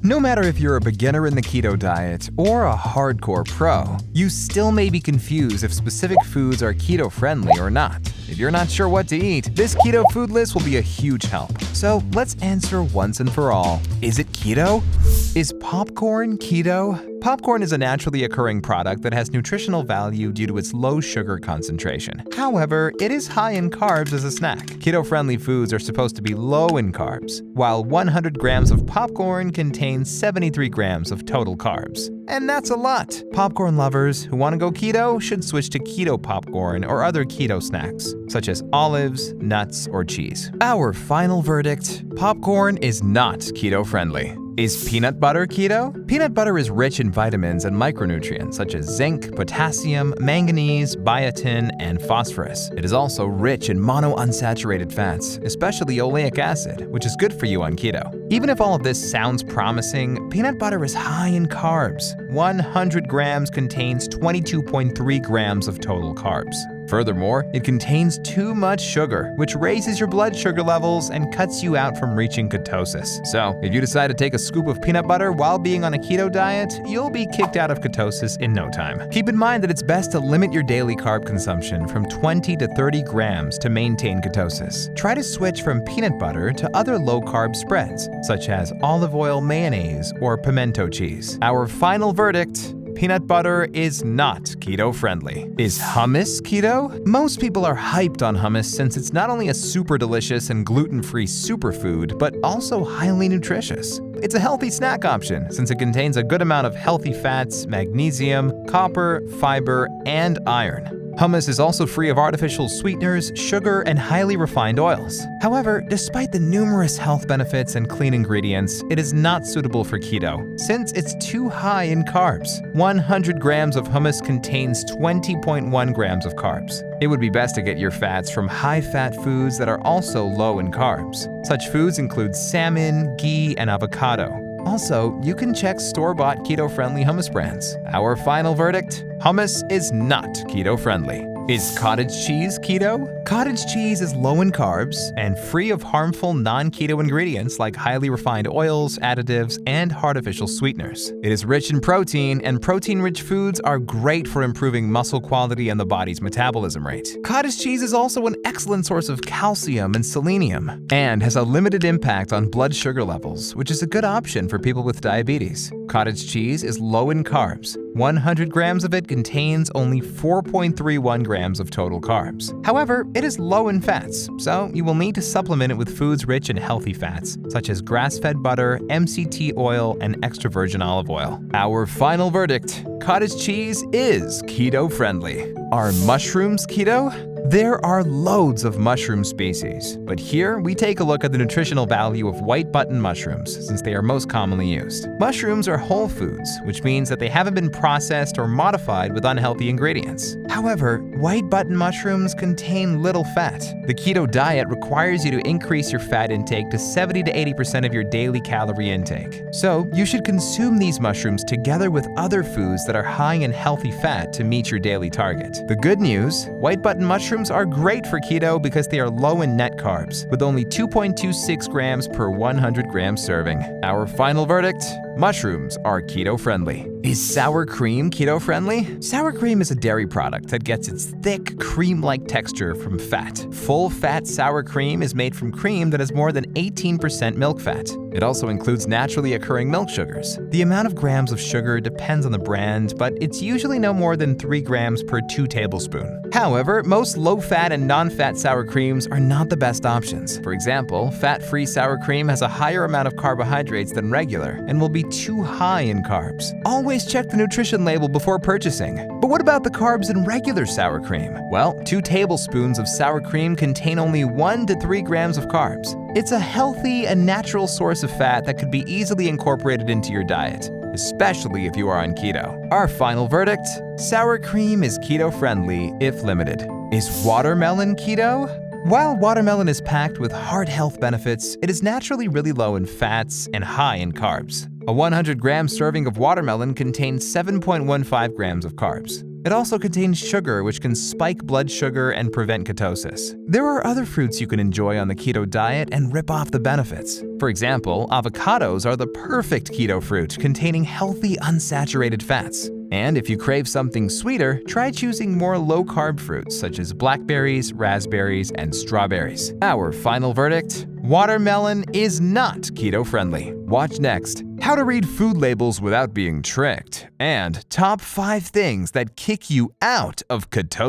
No matter if you're a beginner in the keto diet or a hardcore pro, you still may be confused if specific foods are keto-friendly or not. If you're not sure what to eat, this keto food list will be a huge help. So let's answer once and for all. Is it keto? Is popcorn keto? Popcorn is a naturally occurring product that has nutritional value due to its low sugar concentration. However, it is high in carbs as a snack. Keto-friendly foods are supposed to be low in carbs, while 100 grams of popcorn contains 73 grams of total carbs. And that's a lot. Popcorn lovers who want to go keto should switch to keto popcorn or other keto snacks, such as olives, nuts, or cheese. Our final verdict: popcorn is not keto-friendly. Is peanut butter keto? Peanut butter is rich in vitamins and micronutrients such as zinc, potassium, manganese, biotin, and phosphorus. It is also rich in monounsaturated fats, especially oleic acid, which is good for you on keto. Even if all of this sounds promising, peanut butter is high in carbs. 100 grams contains 22.3 grams of total carbs. Furthermore, it contains too much sugar, which raises your blood sugar levels and cuts you out from reaching ketosis. So, if you decide to take a scoop of peanut butter while being on a keto diet, you'll be kicked out of ketosis in no time. Keep in mind that it's best to limit your daily carb consumption from 20 to 30 grams to maintain ketosis. Try to switch from peanut butter to other low-carb spreads, such as olive oil mayonnaise or pimento cheese. Our final verdict: peanut butter is not keto-friendly. Is hummus keto? Most people are hyped on hummus since it's not only a super delicious and gluten-free superfood, but also highly nutritious. It's a healthy snack option since it contains a good amount of healthy fats, magnesium, copper, fiber, and iron. Hummus is also free of artificial sweeteners, sugar, and highly refined oils. However, despite the numerous health benefits and clean ingredients, it is not suitable for keto, since it's too high in carbs. 100 grams of hummus contains 20.1 grams of carbs. It would be best to get your fats from high-fat foods that are also low in carbs. Such foods include salmon, ghee, and avocado. Also, you can check store-bought keto-friendly hummus brands. Our final verdict: hummus is not keto-friendly. Is cottage cheese keto? Cottage cheese is low in carbs and free of harmful non-keto ingredients like highly refined oils, additives, and artificial sweeteners. It is rich in protein, and protein-rich foods are great for improving muscle quality and the body's metabolism rate. Cottage cheese is also an excellent source of calcium and selenium, and has a limited impact on blood sugar levels, which is a good option for people with diabetes. Cottage cheese is low in carbs. 100 grams of it contains only 4.31 grams of total carbs. However, it is low in fats, so you will need to supplement it with foods rich in healthy fats, such as grass-fed butter, MCT oil, and extra virgin olive oil. Our final verdict: cottage cheese is keto-friendly. Are mushrooms keto? There are loads of mushroom species, but here we take a look at the nutritional value of white button mushrooms since they are most commonly used. Mushrooms are whole foods, which means that they haven't been processed or modified with unhealthy ingredients. However, white button mushrooms contain little fat. The keto diet requires you to increase your fat intake to 70 to 80% of your daily calorie intake. So, you should consume these mushrooms together with other foods that are high in healthy fat to meet your daily target. The good news: white button mushrooms are great for keto because they are low in net carbs, with only 2.26 grams per 100 gram serving. Our final verdict: mushrooms are keto-friendly. Is sour cream keto-friendly? Sour cream is a dairy product that gets its thick, cream-like texture from fat. Full-fat sour cream is made from cream that has more than 18% milk fat. It also includes naturally occurring milk sugars. The amount of grams of sugar depends on the brand, but it's usually no more than 3 grams per 2 tablespoons. However, most low-fat and non-fat sour creams are not the best options. For example, fat-free sour cream has a higher amount of carbohydrates than regular and will be too high in carbs. Always check the nutrition label before purchasing. But what about the carbs in regular sour cream? Well, 2 tablespoons of sour cream contain only 1 to 3 grams of carbs. It's a healthy and natural source of fat that could be easily incorporated into your diet, especially if you are on keto. Our final verdict: sour cream is keto-friendly if limited. Is watermelon keto? While watermelon is packed with heart health benefits, it is naturally really low in fats and high in carbs. A 100-gram serving of watermelon contains 7.15 grams of carbs. It also contains sugar, which can spike blood sugar and prevent ketosis. There are other fruits you can enjoy on the keto diet and rip off the benefits. For example, avocados are the perfect keto fruit, containing healthy unsaturated fats. And if you crave something sweeter, try choosing more low-carb fruits such as blackberries, raspberries, and strawberries. Our final verdict: watermelon is not keto-friendly. Watch next: how to read food labels without being tricked, and top 5 things that kick you out of ketosis.